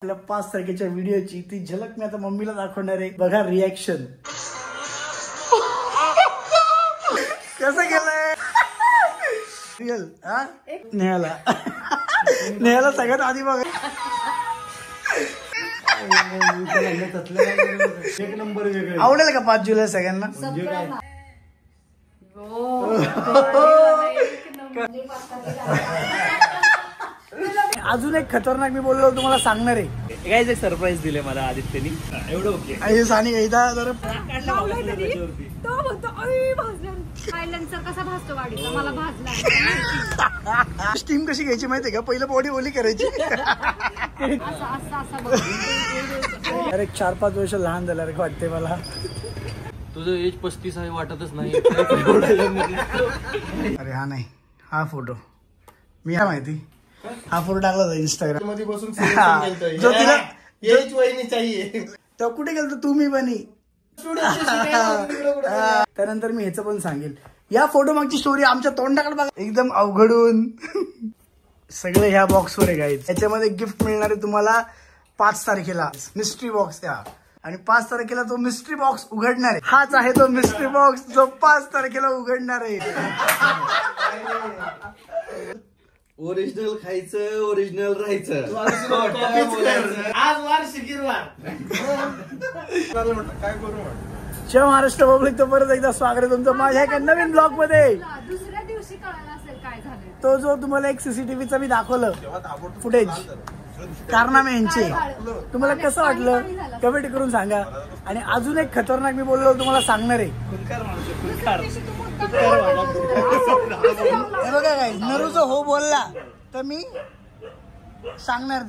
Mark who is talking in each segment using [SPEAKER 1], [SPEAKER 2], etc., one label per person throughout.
[SPEAKER 1] आपल्या 5 तारखेच्या व्हिडिओची ती झलक मी आता मम्मीला दाखवणार आहे. बघा रिॲक्शन कसं केलंय रिअल. हा नेहाला सगळ्यात आधी बघा
[SPEAKER 2] एक नंबर वेगळे
[SPEAKER 1] आवडेल का 5 जुलै सगळ्यांना. अजून एक खतरनाक मी बोललो तुम्हाला सांगणार आहे.
[SPEAKER 3] काय सरप्राईज दिले मला आदित्यनी. एवढं ओके
[SPEAKER 1] आणि सानी एकदा जर स्टीम कशी घ्यायची माहितीये का. पहिलं बॉडी ओली करायची. अरे 4-5 वर्ष लहान झाला रे वाटते मला.
[SPEAKER 3] तुझं एज 35 आहे वाटतच नाही.
[SPEAKER 1] अरे हा नाही हा फोटो मी हा माहिती हा फोटो टाकला होता इंस्टाग्राम
[SPEAKER 2] मध्ये बसून
[SPEAKER 1] जो तिला
[SPEAKER 2] येच वहिनी चाहिए.
[SPEAKER 1] तो कुठे गेलतो तुम्ही बनी. त्यानंतर मी ह्याचं पण सांगेल. या फोटो मागची स्टोरी आमच्या तोंडाकडे बघा. एकदम अवघडून सगळं ह्या बॉक्सवर आहे गाईज. याच्यामध्ये गिफ्ट मिळणार आहे तुम्हाला 5 तारखेला मिस्ट्री बॉक्स. या आणि 5 तारखेला तो मिस्ट्री बॉक्स उघडणार आहे. हाच आहे तो मिस्ट्री बॉक्स जो 5 तारखेला उघडणार आहे.
[SPEAKER 2] ओरिजिनल खायचं ओरिजिनल राहायचं. आज वार शिकिरवार काय करू.
[SPEAKER 1] जय महाराष्ट्र पब्लिक. तो परत एकदा स्वागत आहे तुमचं माझ्या एका नवीन ब्लॉग मध्ये.
[SPEAKER 4] दुसऱ्या दिवशी कळालं असेल काय झालं.
[SPEAKER 1] तो जो तुम्हाला एक सीसीटीव्हीचा मी दाखवलं फुटेज कारनामे यांचे तुम्हाला कसं वाटलं कमेंट करून सांगा. आणि अजून एक खतरनाक मी बोललो तुम्हाला सांगणार आहे. हे बघा काय नरूचा हो बोलला तर मी सांगणार.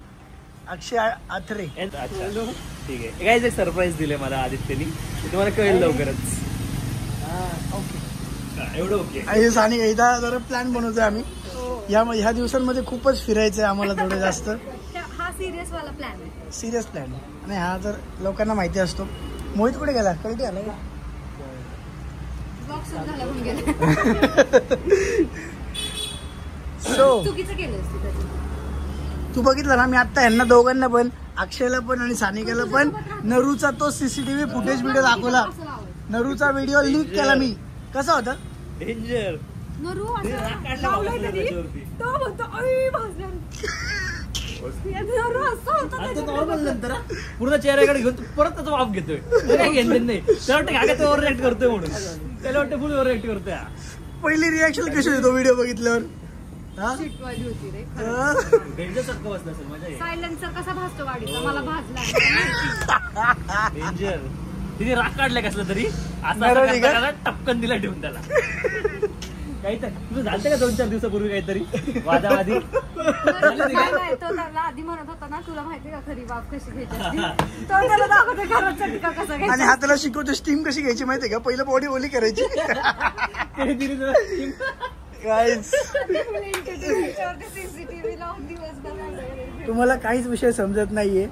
[SPEAKER 1] अक्षय आथरे.
[SPEAKER 3] अच्छा ठीक आहे. काय एक सरप्राईज दिले मला आदित्यनी. तुम्हाला कळेल लवकरच. एवढं ओके.
[SPEAKER 1] आणि सानी एकदा जरा प्लॅन बनवतोय आम्ही. ह्या दिवसांमध्ये खूपच फिरायचंय आम्हाला थोडं जास्त.
[SPEAKER 4] हा सिरियस वाला प्लॅन आहे.
[SPEAKER 1] Serious plan. आणि हा जर लोकांना माहिती असतो. मोहित कुठे गेला कळते आला का. सो
[SPEAKER 4] चुकीचं केलं.
[SPEAKER 1] तू बघितलं ना मी आता यांना दोघांना पण अक्षयला पण आणि सानिकाला पण नरूचा तो सीसीटीव्ही फुटेज व्हिडिओ दाखवला. नरूचा व्हिडिओ लीक केला मी. कसा होता.
[SPEAKER 3] डेंजर.
[SPEAKER 4] नरू लावलाय तरी तो म्हणतो
[SPEAKER 3] नॉर्मल नंतर पूर्ण चेहऱ्याकडे घेऊन परत त्याचा वाफ घेतोय. काय घेणं नाही. त्याला वाटतं काय तो ओव्हर रिॲक्ट करतोय म्हणून. त्याला वाटतं फुल ओव्हर रिॲक्ट करतोय.
[SPEAKER 1] पहिली रिॲक्शन कशी होती तो व्हिडिओ बघितल्यावर.
[SPEAKER 4] होती रे.
[SPEAKER 3] डेंजर सारखं बसलं असेल. मजा
[SPEAKER 4] सायलेन्सर कसा भासतो गाडीचा मला भाजला.
[SPEAKER 3] डेंजर. तिने राग काढलाय कसला तरी असं टपकन दिला ठेवून त्याला. काहीतरी तुझं झालं का 2-4 दिवसापूर्वी काहीतरी वादावादी.
[SPEAKER 4] तो त्याला आधी म्हणत होता ना तुला माहिती का खरी बाप कशी घ्यायची. तो त्याला दाखवतो घराचा टिका कसा घ्यायचा.
[SPEAKER 1] आणि हा त्याला शिकवतो स्टीम कशी घ्यायची माहितीये का. पहिलं बॉडी ओली करायची. तुम्हाला काहीच विषय समजत नाहीये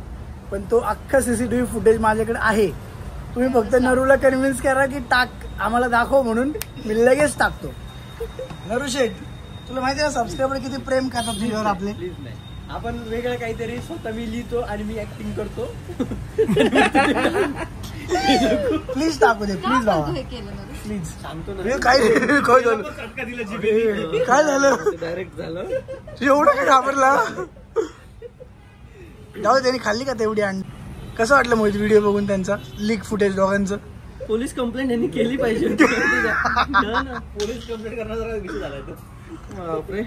[SPEAKER 1] पण तो अख्खा सीसीटीव्ही फुटेज माझ्याकडे आहे. तुम्ही फक्त नरूला कन्व्हिन्स करा की टाक आम्हाला दाखव म्हणून मी लगेच टाकतो. नरू शेठ तुला माहिती आहे सबस्क्रायबर किती प्रेम करतात तुझ्यावर आपले.
[SPEAKER 3] प्लीज नाही. आपण वेगळं काहीतरी स्वतः मी लिहितो आणि मी ऍक्टिंग करतो.
[SPEAKER 1] प्लीज टाकू दे प्लीज बाबा प्लीज.
[SPEAKER 3] सांगतो ना.
[SPEAKER 1] काय झालं
[SPEAKER 3] डायरेक्ट झालं.
[SPEAKER 1] एवढं काय घाबरला. जाऊ त्यांनी खाल्ली का तेवढी अंडी. कसं वाटलं मोहित व्हिडिओ बघून त्यांचा लीक फुटेज दोघांचं.
[SPEAKER 3] पोलीस कंप्लेंट यांनी केली पाहिजे. पोलीस कंप्लेंट करण्याचा विषय झालाय तो. बापरे.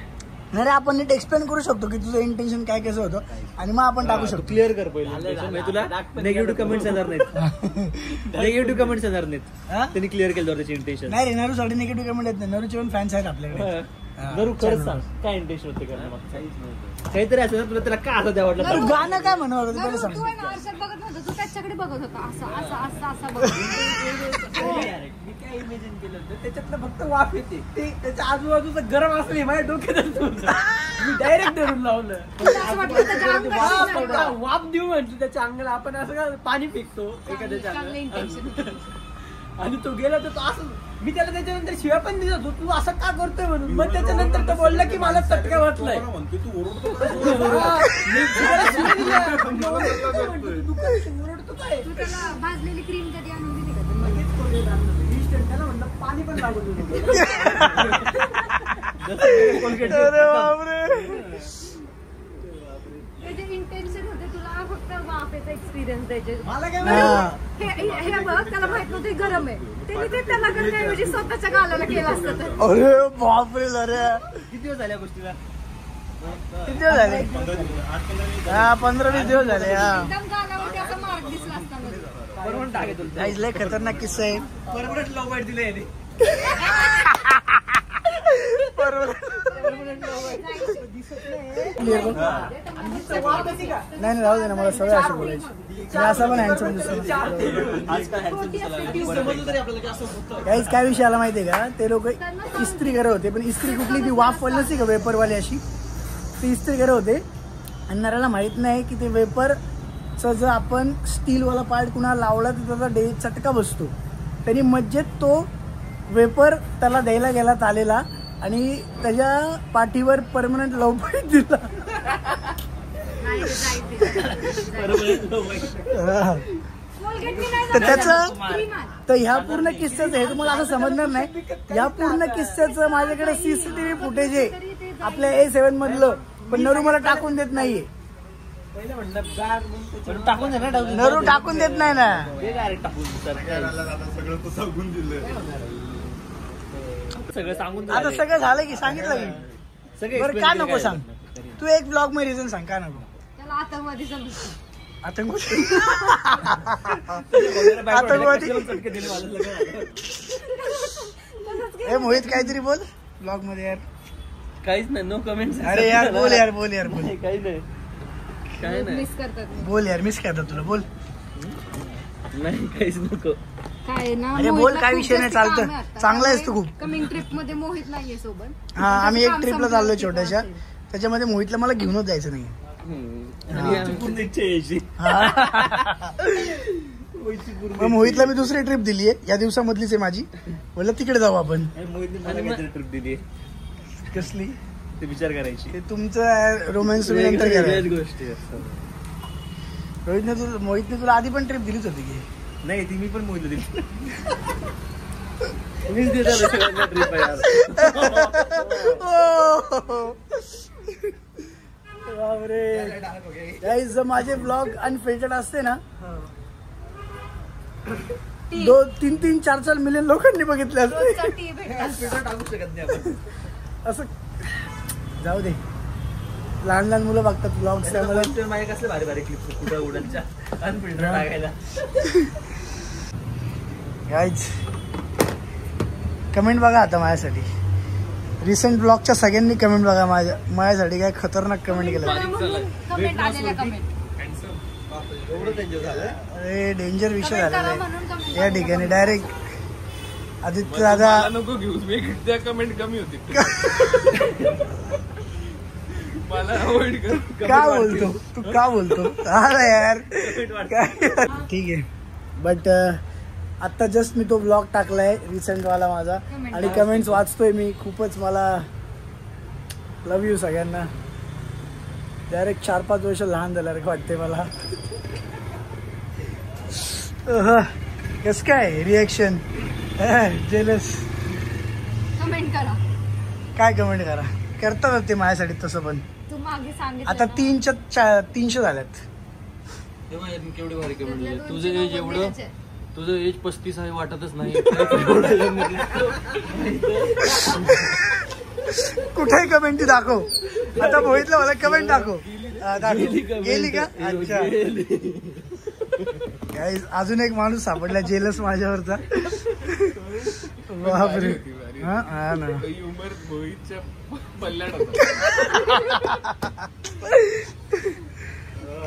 [SPEAKER 1] नाही रे आपण नीट एक्सप्लेन करू शकतो की तुझं इंटेन्शन काय कसं होतं आणि मग आपण टाकू शकतो.
[SPEAKER 3] क्लिअर कर पहिले. तुला नेगेटिव्ह कमेंट्स येणार नाहीत. नेगेटिव्ह कमेंट्स येणार नाहीत. त्यांनी क्लिअर केलं त्याची इंटेन्शन.
[SPEAKER 1] नाही रे नरू साठी निगेटिव्ह कमेंट येत नाही. नरूचे पण फॅन्स आहेत आपल्याकडे.
[SPEAKER 3] नरू खरंच सांग काय इंटेन्शन होते करणं. काहीतरी असं तुला त्याला काय असं द्या वाटलं.
[SPEAKER 1] गाणं काय म्हणत होतं
[SPEAKER 4] तू बघत नव्हता. तू त्याच्याकडे बघत होता असं बघत.
[SPEAKER 3] मी काय इमेजिन केलं होतं त्याच्यातलं फक्त वाफ येते. त्याच्या आजूबाजूचं गरम असले माझ्या डोक्यात मी डायरेक्ट धरून लावलं. वाफ देऊ म्हटलं त्याच्या अंगाला. आपण असं का पाणी फेकतो एखाद्याच्या. आणि तो गेला तर तो असं मी त्याला त्याच्यानंतर शिव्या पण दिला तू असं का करतोय म्हणून. मग त्याच्यानंतर तो बोलला की मला चटका वाटलाय.
[SPEAKER 4] तू त्याला भाजलेली क्रीम कधी आणून दिली का?
[SPEAKER 3] त्याला म्हणलं पाणी पण लागून
[SPEAKER 4] त्याचे इंटेन्शन होते तुला फक्त वाफेचा एक्सपिरियन्स द्यायचे.
[SPEAKER 3] मला काय
[SPEAKER 4] हे बघ त्याला माहित नव्हतं गरम आहे. त्यांनी ते त्याला करण्याऐवजी स्वतःच्या गालाला केलं असतं तर.
[SPEAKER 1] अरे बापरे अरे
[SPEAKER 3] किती दिवस झाल्या गोष्टीला.
[SPEAKER 1] किती दिवस झाले? 15-20 दिवस झाले. हा
[SPEAKER 4] एकदम गालावरती असा मार्क दिसला असताना.
[SPEAKER 3] बरोबर टाके तुला
[SPEAKER 1] गाईज लय खतरनाक किस्सा आहे.
[SPEAKER 3] परमनंट लव बाईट दिले याने.
[SPEAKER 1] नाही राहू दे ना मला सगळं असं बोलायचं. मी असा पण हँडसम दिसतो. गाईज काय विषय आला माहितीये का? ते लोक इस्त्री करत होते पण इस्त्री कुठली ती वाफ वाली नसते का वेपरवाली अशी ती इस्त्री करत होते. आणि नराला माहित नाही की ते वेपरचा जर आपण स्टीलवाला पार्ट कुणाला लावला तर त्याचा चटका बसतो. त्यांनी मज्जेत तो वेपर त्याला द्यायला गेला तालेला आणि त्याच्या पाठीवर परमनंट लव बाईट दिला. तर त्याचं तर ह्या पूर्ण किस्स्याचं हे तुम्हाला असं समजणार नाही. या पूर्ण किस्स्याचं माझ्याकडे CCTV फुटेज आहे आपल्या A7 मधलं. पण नरू मला टाकून देत नाहीये.
[SPEAKER 3] टाकून दे ना
[SPEAKER 1] नरू टाकून देत नाही ना.
[SPEAKER 3] सगळं सांगून
[SPEAKER 1] आता सगळं झालं की सांगितलं की बरं का नको सांग. तू एक ब्लॉग मध्ये रिझन सांग का नको.
[SPEAKER 4] त्याला आतंकवादी समजतो.
[SPEAKER 1] आतंकवादी हे मोहित काहीतरी बोल ब्लॉग मध्ये यार.
[SPEAKER 3] काहीच नाही नो कमेंट.
[SPEAKER 1] अरे यार बोल यार बोल यार बोल.
[SPEAKER 3] काही नाही काय नाही
[SPEAKER 4] मिस करतात.
[SPEAKER 1] बोल यार मिस करतात तुला बोल.
[SPEAKER 3] नाही काहीच नको.
[SPEAKER 4] काय ना
[SPEAKER 1] अरे बोल काय विषय नाही चालतं. चांगला आहेस तू खूप.
[SPEAKER 4] कमिंग ट्रिप मध्ये मोहित नाहीये सोबत.
[SPEAKER 1] हा आम्ही एक ट्रिपला चाललोय छोट्याशा. त्याच्यामध्ये मोहितला मला घेऊनच जायचं नाही.
[SPEAKER 3] पूर्ण इच्छा यायची.
[SPEAKER 1] मग मोहितला मी दुसरी ट्रिप दिली आहे या दिवसामधलीच आहे माझी. बोललं तिकडे जाऊ आपण.
[SPEAKER 3] ट्रिप दिली
[SPEAKER 1] कसली
[SPEAKER 3] ते विचार करायची.
[SPEAKER 1] ते तुमचं रोमॅन्स तुम्ही नंतर करा.
[SPEAKER 3] गोष्टी
[SPEAKER 1] मोहितने तुला आधी पण ट्रिप दिलीच होती की
[SPEAKER 3] नाही ती मी पण मोहित दिली. मीच देत आलो सगळ्यांना ट्रिप यार.
[SPEAKER 1] बापरे गाईज माझे ब्लॉग अनफिल्टर्ड असते ना 2-3-4 मिलियन लोकांनी बघितले असते.
[SPEAKER 3] टाकू शकत नाही आपण
[SPEAKER 1] असं जाऊ दे. लहान लहान मुलं बघतात ब्लॉग्स त्यामुळे
[SPEAKER 3] माझे कसले भारी भारी क्लिप्स कुठं उडानच्या अनफिल्टर टाकायला.
[SPEAKER 1] गाईज कमेंट बघा आता माझ्यासाठी. रिसेंट ब्लॉगच्या सगळ्यांनी कमेंट बघा माझ्यासाठी काय खतरनाक कमेंट केलं.
[SPEAKER 4] कमेंट आलेल्या कमेंट.
[SPEAKER 1] अरे डेंजर विषय झालेला आहे या ठिकाणी. डायरेक्ट आदित्य दादा
[SPEAKER 5] नको घेऊ त्या कमेंट कमी होती. मला अवॉइड कर.
[SPEAKER 1] का बोलतो तू का बोलतो. अरे यार ठीक आहे. बट आता जस्ट मी तो ब्लॉग टाकलाय रिसेंट वाला माझा आणि कमेंट्स वाचतोय मी. खूपच मला लव यू सगळ्यांना. डायरेक्ट 4-5 वर्ष लहान झाल्यासारखं वाटते मला. कस काय रिॲक्शन जेलस.
[SPEAKER 4] कमेंट करा.
[SPEAKER 1] काय कमेंट करा करतात ते माझ्यासाठी तसं. पण
[SPEAKER 4] तू मागे सांगितलं
[SPEAKER 1] आता 300 झाल्यात.
[SPEAKER 3] केवढे भारी कमेंट.
[SPEAKER 5] तुझं एज एवढं तुझं एज 35 आहे वाटतच नाही.
[SPEAKER 1] कुठेही कमेंट ती दाखव. आता मोहितला मला कमेंट दाखव. गेली का. अच्छा अजून एक माणूस सापडला जेलस माझ्यावरचा. बापरे हा ना.
[SPEAKER 5] उमर मोहितच्या पल्ल्यात होता.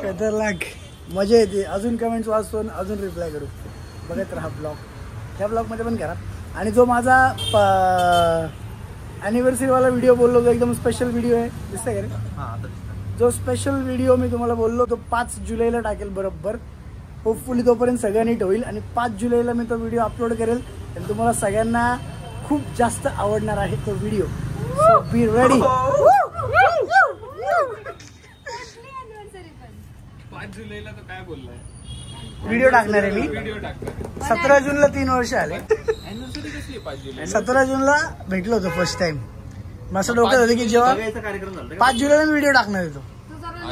[SPEAKER 1] खतरनाक मजा येते. अजून कमेंट्स वाचतो अजून रिप्लाय करू. बघत राहा ब्लॉग. त्या ब्लॉगमध्ये पण करा. आणि जो माझा ॲनिव्हर्सरीवाला व्हिडिओ बोललो तो एकदम स्पेशल व्हिडिओ आहे. दिसतंय का रे. जो स्पेशल व्हिडिओ मी तुम्हाला बोललो तो 5 जुलैला टाकेल बरोबर. होपफुली तोपर्यंत सगळं नीट होईल आणि 5 जुलैला मी तो व्हिडिओ अपलोड करेल आणि तुम्हाला सगळ्यांना खूप जास्त आवडणार आहे तो व्हिडिओ. So be ready.
[SPEAKER 5] 5 जुलैला तो काय बोललाय?
[SPEAKER 1] व्हिडिओ टाकणार आहे मी. 17 जूनला 3 वर्ष आले.
[SPEAKER 5] अॅनिव्हर्सरी कसली 5 जुलै?
[SPEAKER 1] 17 जूनला भेटलो होतो फर्स्ट टाइम. मग असं डोक्यात होतं की जेव्हा
[SPEAKER 3] कार्यक्रम झाला
[SPEAKER 1] 5 जुलैला व्हिडिओ टाकणार आहे तो.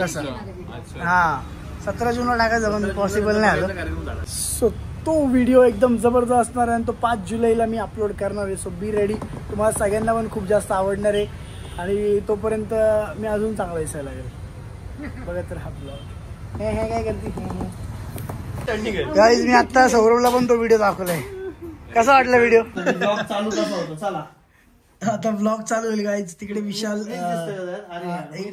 [SPEAKER 1] कसं
[SPEAKER 5] अच्छा.
[SPEAKER 1] हा 17 जूनला टाकायचं पण पॉसिबल नाही आलं.
[SPEAKER 3] कार्यक्रम झाला.
[SPEAKER 1] सो तो व्हिडिओ एकदम जबरदस्त असणार आहे आणि तो 5 जुलैला मी अपलोड करणार आहे. So be ready. तुम्हाला सगळ्यांना पण खूप जास्त आवडणार आहे आणि तोपर्यंत मी अजून चांगला दिसायला लागेल. बघत राहा ब्लॉग. हे काय करते गाईज. मी आता सौरभला पण तो व्हिडिओ दाखवलाय. कसा वाटला व्हिडिओ?
[SPEAKER 2] चालू कसा होतो चला.
[SPEAKER 1] आता ब्लॉग चालू होईल गाईज. तिकडे विशाल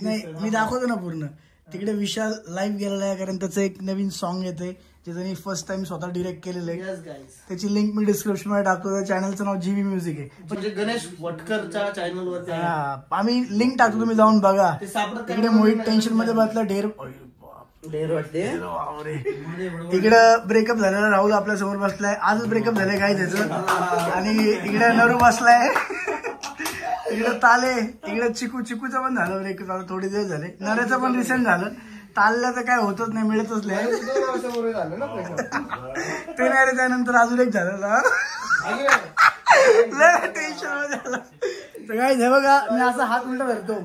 [SPEAKER 1] नाही मी दाखवतो ना पूर्ण. तिकडे विशाल लाईव्ह गेलेला आहे कारण त्याचं एक नवीन सॉन्ग येते जे त्यांनी फर्स्ट टाइम स्वतः डिरेक्ट केलेलं आहे. त्याची लिंक मी डिस्क्रिप्शन मध्ये टाकतो. त्या चॅनलचं नाव जीवी म्युझिक आहे.
[SPEAKER 2] म्हणजे गणेश वटकरच्या चॅनल वरती
[SPEAKER 1] आम्ही लिंक टाकतो तुम्ही जाऊन बघा. तिकडे मोहित टेन्शन मध्ये बसला ढेर
[SPEAKER 2] वाटते.
[SPEAKER 1] इकडं ब्रेकअप झालेला राहुल आपल्या समोर बसलाय. आजच ब्रेकअप झालंय काय त्याचं. आणि इकडे नरू बसलाय. इकडे ताले. इकडे चिकूचं पण झालं ब्रेकअप झालं. थोडे दिवस झाले. नऱ्याचं पण रिसेंट झालं. ताल्याचं काय होतच नाही मिळतच नाही. ते नाही रे. त्यानंतर अजून एक झालं टेन्शन मध्ये झालं. तर गाईज हे बघा मी असा हात उलटा धरतो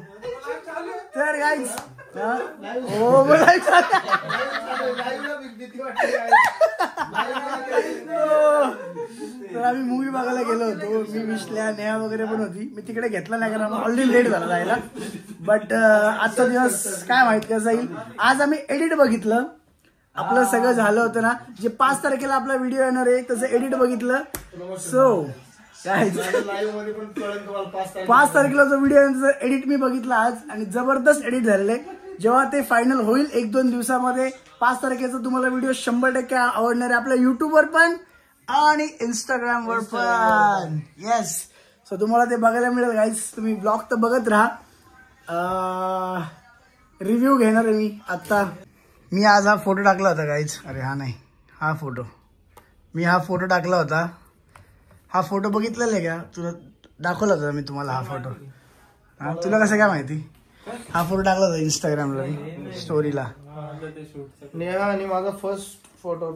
[SPEAKER 1] तर गाईज हो बोलायचं. तर आम्ही मूवी बघायला गेलो होतो. मी विश्ल्या नेहा वगैरे पण होती. मी तिकडे घेतला नाही कारण ऑलरेडी लेट झाला जायला. बट आजचा दिवस काय माहित कसा येईल. आज आम्ही एडिट बघितलं. आपलं सगळं झालं होतं ना जे 5 तारखेला आपला व्हिडिओ येणार आहे तसं एडिट बघितलं. सो काय 5 तारखेला जो व्हिडिओ एडिट मी बघितला आज आणि जबरदस्त एडिट झालेलं आहे. जेव्हा ते फायनल होईल 1-2 दिवसामध्ये 5 तारखेचा तुम्हाला व्हिडिओ 100% आवडणार आहे. आपल्या युट्यूबवर पण आणि इंस्टाग्रामवर पण. येस. सो तुम्हाला ते बघायला मिळेल गाईज. तुम्ही ब्लॉग तर बघत राहा. रिव्ह्यू घेणार आहे मी आता. मी आज हा फोटो टाकला होता गाईज. अरे हा नाही हा फोटो. मी हा फोटो टाकला होता. हा फोटो बघितलेला आहे का? तुला दाखवला होता मी तुम्हाला हा फोटो. हा तुला कसं काय माहिती? हा फोटो टाकला होता इंस्टाग्रामला मी स्टोरीला.
[SPEAKER 2] नेहा आणि माझा फर्स्ट फोटो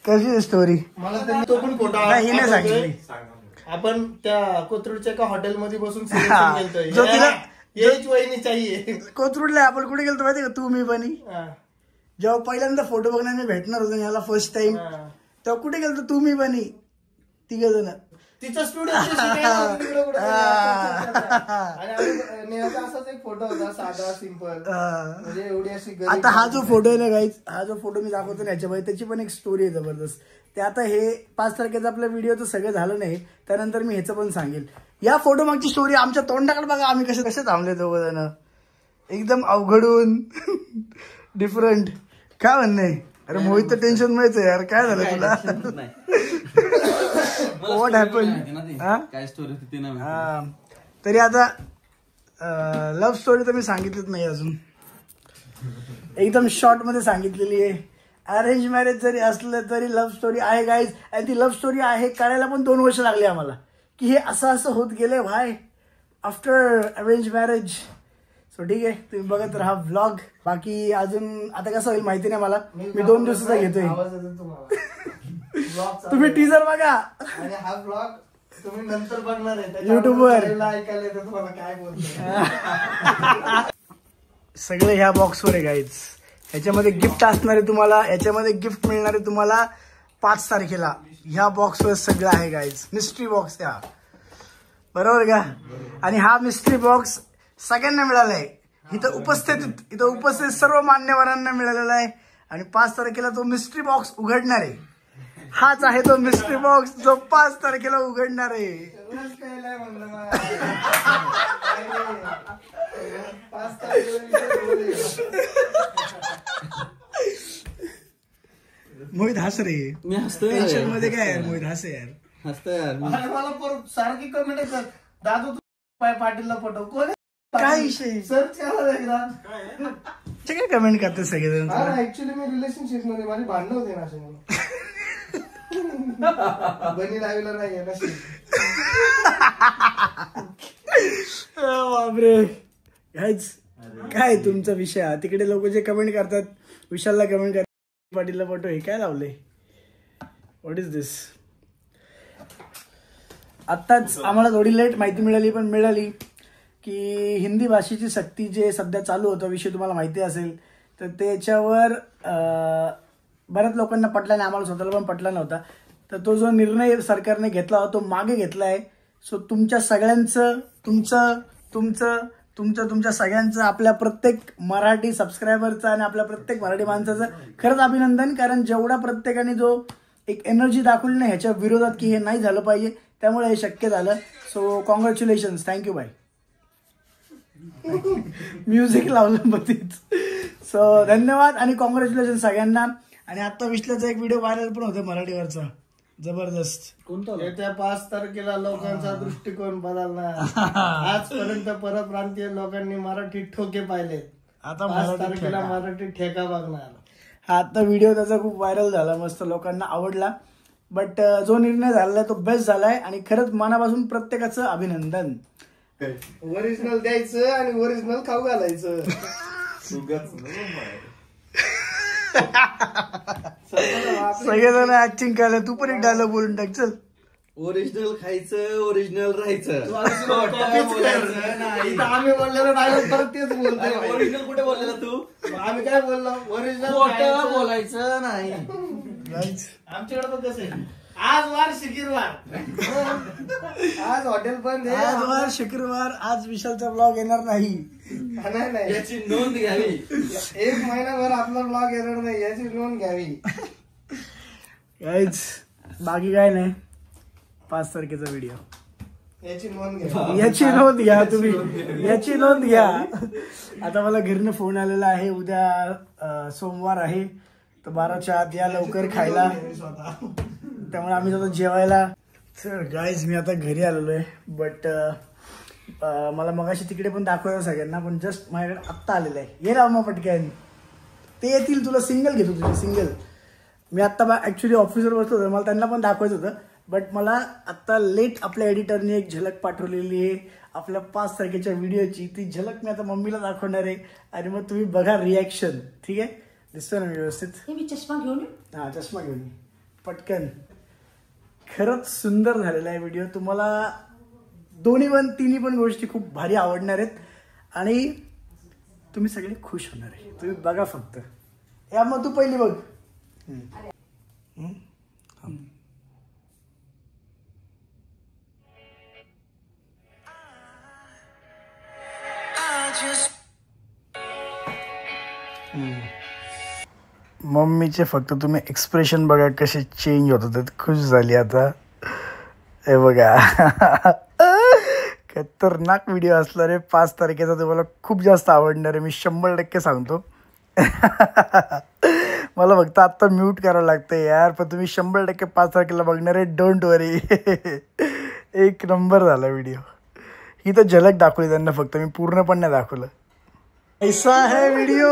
[SPEAKER 1] कशी स्टोरी?
[SPEAKER 2] मला त्यांनी तो पण फोटो
[SPEAKER 1] नाही नाही सांगितली.
[SPEAKER 2] आपण त्या कोथरूडच्या एका हॉटेलमध्ये बसून
[SPEAKER 1] जो तिला
[SPEAKER 2] येच वहिनी चाहिए.
[SPEAKER 1] कोथरूडला आपण कुठे गेलो माहिती का? तू मी पण जेव्हा पहिल्यांदा फोटो बघण्याने मी भेटणार होतो याला फर्स्ट टाइम तेव्हा कुठे गेलो तू मी पण 3 जण.
[SPEAKER 2] तिचा स्टुडिओ असाच एक फोटो होता साधा सिंपल. म्हणजे एवढी अशी.
[SPEAKER 1] आता हा जो फोटो आहे ना गाईज हा जो फोटो मी दाखवतो ना याच्यामध्ये त्याची पण एक स्टोरी आहे जबरदस्त. ते आता हे 5 तारखेचं आपलं व्हिडिओ तर सगळं झालं नाही. त्यानंतर मी ह्याचं पण सांगेल. या फोटो मागची स्टोरी आमच्या तोंडाकडे बघा. आम्ही कसे कसे थांबले 2 जण एकदम अवघडून डिफरंट. काय म्हणणे? अरे मोहित तर टेन्शन माहिती आहे यार. काय झालं तुला? What happen?
[SPEAKER 5] काय स्टोरी होती ना.
[SPEAKER 1] तरी आता लव्ह स्टोरी तर मी सांगितलीच नाही अजून. एकदम शॉर्ट मध्ये सांगितलेली आहे. अरेंज मॅरेज जरी असलं तरी लव्ह स्टोरी आहे गाईज. आणि ती लव्ह स्टोरी आहे कळायला पण 2 वर्ष लागली आम्हाला की हे असं होत गेलंय भाई आफ्टर अरेंज मॅरेज. सो ठीक आहे तुम्ही बघत राहा व्लॉग. बाकी अजून आता कसं होईल माहिती नाही मला. मी 2 दिवसाचा घेतोय. तुम्ही टीजर बघा
[SPEAKER 2] आणि हा ब्लॉग तुम्ही नंतर बघणार आहे
[SPEAKER 1] युट्यूबवर.
[SPEAKER 2] ऐकायला येतं तुम्हाला काय बोलतो.
[SPEAKER 1] सगळे ह्या बॉक्सवर आहे गाईज. ह्याच्यामध्ये गिफ्ट असणार आहे तुम्हाला. याच्यामध्ये गिफ्ट मिळणार आहे तुम्हाला 5 तारखेला. ह्या बॉक्सवर सगळं आहे गाईज. मिस्ट्री बॉक्स आहे हा. बरोबर का? आणि हा मिस्ट्री बॉक्स सगळ्यांना मिळाला आहे. इथं उपस्थित सर्व मान्यवरांना मिळालेला आहे. आणि 5 तारखेला तो मिस्ट्री बॉक्स उघडणार आहे. हाच आहे तो मिस्ट्री बॉक्स जो 5 तारखेला उघडणार आहे. मोहित हस रे.
[SPEAKER 5] मी हसतोय.
[SPEAKER 1] टेन्शन मध्ये काय यार मोहित हस यार.
[SPEAKER 5] हसतोय यार.
[SPEAKER 2] मला परत सारखी कमेंट येतात दादू तू पाटीलला फोटो कोण
[SPEAKER 1] काय विषय?
[SPEAKER 2] सर्च करा एकदा.
[SPEAKER 1] असे काय कमेंट करते सगळेजण तुला?
[SPEAKER 2] ऍक्च्युली मी रिलेशनशिप मध्ये माझी भांडणं होते ना असे बनी लावला नाही आहे नशीब.
[SPEAKER 1] बापरे गाईज, काय तुमचा विषय हा? तिकडे लोक जे कमेंट करतात, विशालला कमेंट करतात, पाटीलला फोटो, हे काय लावलंय? व्हॉट इज दिस? आत्ताच आम्हाला थोडी लेट माहिती मिळाली, पण मिळाली की हिंदी भाषेची सक्ती जे सध्या चालू होतं, विषय तुम्हाला माहिती असेल तर त्याच्यावर बऱ्याच लोकांना पटला नाही, आम्हाला स्वतःला पण पटला नव्हता. तर तो जो निर्णय सरकारने घेतला होता तो मागे घेतला आहे. सो तुमच्या सगळ्यांचं, तुमच्या सगळ्यांचं, आपल्या प्रत्येक मराठी सबस्क्रायबरचं आणि आपल्या प्रत्येक मराठी माणसाचं खरंच अभिनंदन. कारण जेवढा प्रत्येकाने जो एक एनर्जी दाखवली ना ह्याच्या विरोधात की हे नाही झालं पाहिजे, त्यामुळे हे शक्य झालं. So congratulations, thank you bye. Music लावलं मध्येच. सो धन्यवाद आणि कॉंग्रॅच्युलेशन सगळ्यांना. आणि आता विश्लाचा एक व्हिडिओ व्हायरल पण होता मराठीवरचा, जबरदस्त.
[SPEAKER 2] येत्या 5 तारखेला लोकांचा दृष्टिकोन बदलणार. आजपर्यंत परप्रांतीय लोकांनी मराठी ठोके पाहिले,
[SPEAKER 1] आता
[SPEAKER 2] 5 तारखेला मराठी ठेका बघणार.
[SPEAKER 1] हा आता व्हिडिओ त्याचा खूप व्हायरल झाला, मस्त लोकांना आवडला. बट जो निर्णय झालाय तो बेस्ट झालाय आणि खरंच मनापासून प्रत्येकाचं अभिनंदन.
[SPEAKER 2] ओरिजिनल द्यायचं आणि ओरिजिनल खाऊ घालायचं.
[SPEAKER 1] सगळेजण ऍक्टिंग करायला, तू पण एक डायलॉग बोलून टाक. चल.
[SPEAKER 5] ओरिजिनल खायचं, ओरिजिनल राहायचं.
[SPEAKER 2] आम्ही बोललेलो डायलॉग परत तेच बोलतोय.
[SPEAKER 5] ओरिजिनल कुठे बोललेला तू?
[SPEAKER 2] आम्ही काय बोललो? ओरिजिनल
[SPEAKER 5] बोलायचं नाही.
[SPEAKER 2] आमच्याकडे पण तसे. आज वार शुक्रवार, आज हॉटेल बंद आहे.
[SPEAKER 1] आज वार शुक्रवार, आज विशालचा ब्लॉग येणार नाही.
[SPEAKER 2] नाही,
[SPEAKER 5] याची नोंद घ्यावी.
[SPEAKER 2] 1 महिनाभर आपला ब्लॉग येणार नाही, याची नोंद घ्यावी.
[SPEAKER 1] काहीच बाकी काय नाही. 5 तारखेचा व्हिडिओ,
[SPEAKER 2] याची नोंद घ्या.
[SPEAKER 1] याची नोंद घ्या तुम्ही, याची नोंद घ्या. आता मला घरनं फोन आलेला आहे, उद्या सोमवार आहे तर 12च्या आत या लवकर खायला. त्यामुळे आम्ही जातो जेवायला. तर गाईज मी आता घरी आलेलो आहे. बट मला मगाशी तिकडे पण दाखवायचं सगळ्यांना, पण जस्ट माझ्याकडे आत्ता आलेलं आहे. ये ना मग पटकन, ते येतील. तुला सिंगल घेतो, तुझी सिंगल. मी आत्ता ॲक्च्युली ऑफिसवर बसलो होतो, मला त्यांना पण दाखवायचं होतं. बट मला आत्ता लेट आपल्या एडिटरने एक झलक पाठवलेली आहे आपल्या 5 तारखेच्या व्हिडिओची. ती झलक मी आता मम्मीला दाखवणार आहे आणि मग तुम्ही बघा रिॲक्शन. ठीक आहे, दिसतोय ना मी व्यवस्थित?
[SPEAKER 4] मी चष्मा घेऊन
[SPEAKER 1] हा, चष्मा घेऊन पटकन. खरंच सुंदर झालेला आहे व्हिडिओ. तुम्हाला तिन्ही पण गोष्टी खूप भारी आवडणार आहेत आणि तुम्ही सगळे खुश होणार आहे. तुम्ही बघा फक्त. या मग तू पहिली बघ. मम्मीचे फक्त तुम्ही एक्सप्रेशन बघा कसे चेंज होत होते. खुश झाली आता. हे बघा, खतरनाक व्हिडिओ असणार आहे 5 तारखेचा. तुम्हाला खूप जास्त आवडणार आहे, मी 100% सांगतो. मला फक्त आत्ता म्यूट करावं लागतं यार, पण तुम्ही 100% 5 तारखेला बघणार आहे. डोंट वरी. एक नंबर झाला व्हिडिओ. ही तर झलक दाखवली त्यांना फक्त, मी पूर्ण पण नाही दाखवलं. कैसा है व्हिडिओ,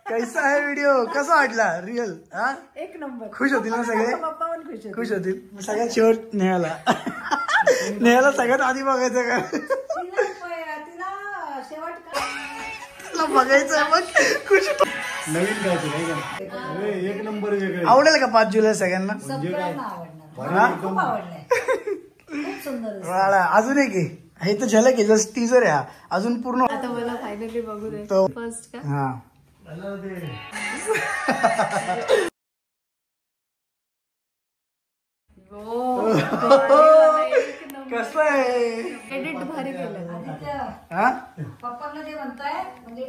[SPEAKER 1] कैसा है व्हिडिओ, कसा वाटला रिअल? हा,
[SPEAKER 4] एक नंबर.
[SPEAKER 1] खुश होतील ना सगळे?
[SPEAKER 4] पप्पा पण खुश
[SPEAKER 1] खुश होतील. सगळ्यात शेवट नेहाला. नेहाला सगळ्यात आधी बघायचं का?
[SPEAKER 4] तिला शेवट
[SPEAKER 1] तिला बघायचं मग खुश.
[SPEAKER 2] नवीन काय तुला एक नंबर वेगळं.
[SPEAKER 1] आवडेल का 5 जुलै सगळ्यांना?
[SPEAKER 4] सगळ्यांना आवडणार. खूप आवडलंय, खूप सुंदर.
[SPEAKER 1] अजून एक आहे, हे तर झलक आहे, जस्ट टीजर आहे हा. अजून पूर्ण
[SPEAKER 4] आता मला फायनली बघू दे
[SPEAKER 1] तो
[SPEAKER 4] फर्स्ट का.
[SPEAKER 1] हा, कसं आहे?
[SPEAKER 4] एडिट भारी केलं.
[SPEAKER 1] हा,
[SPEAKER 4] पप्पांना ते म्हणताय म्हणजे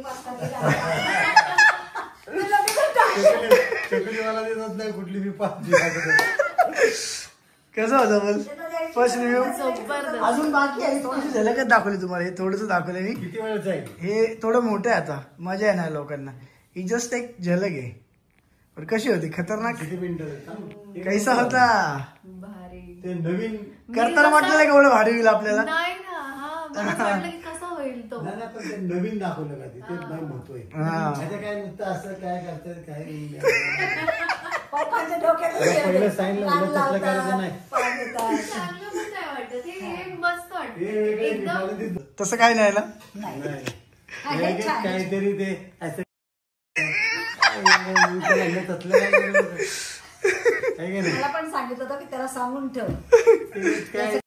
[SPEAKER 2] चकली मला देत नाही कुठली मी 5
[SPEAKER 1] कसं होतं बोल फर्स्ट रिव्ह्यू? अजून बाकी आहे, थोडीशी झलकच दाखवली तुम्हाला. हे थोडंसं दाखवलं मी.
[SPEAKER 2] किती वेळाचं आहे?
[SPEAKER 1] हे थोडं मोठं आहे आता, मजा येणार लोकांना. ही जस्ट एक झलक आहे. पण कशी होती? खतरनाक.
[SPEAKER 2] किती मिनिटं?
[SPEAKER 1] कैसा होता?
[SPEAKER 4] भारी.
[SPEAKER 2] ते नवीन
[SPEAKER 1] करताना वाटलं का एवढं भारी होईल आपल्याला?
[SPEAKER 4] नाही ना, हा मला असं वाटलं की कसं होईल
[SPEAKER 6] होईल तो.
[SPEAKER 2] नाही नाही, पण ते नवीन दाखवलं का ते नाही महत्व आहे.
[SPEAKER 1] हा.
[SPEAKER 2] आता काय नुसतं असं काय करतात काय
[SPEAKER 6] पप्पाच्या डोक्यात
[SPEAKER 2] पहिलं सांगितलं
[SPEAKER 6] कान
[SPEAKER 2] होतं, तसलं करायचं नाही.
[SPEAKER 6] लावतात, पाय देतात.
[SPEAKER 4] चांगलं पण नाही वाटत हे मस्त वाटत
[SPEAKER 2] हे वेगळं
[SPEAKER 4] एकदम
[SPEAKER 2] मला ते-
[SPEAKER 1] तसं काय नाही ना.
[SPEAKER 6] नाही.
[SPEAKER 2] नाही.
[SPEAKER 6] हा, हे
[SPEAKER 2] लगेच
[SPEAKER 6] छान.
[SPEAKER 2] काहीतरी ते असं त्याला हे तसलं काय करायचं? आहे का नाही?
[SPEAKER 6] मला पण सांगितलं होतं की त्याला सांगून ठेव.
[SPEAKER 2] ते काय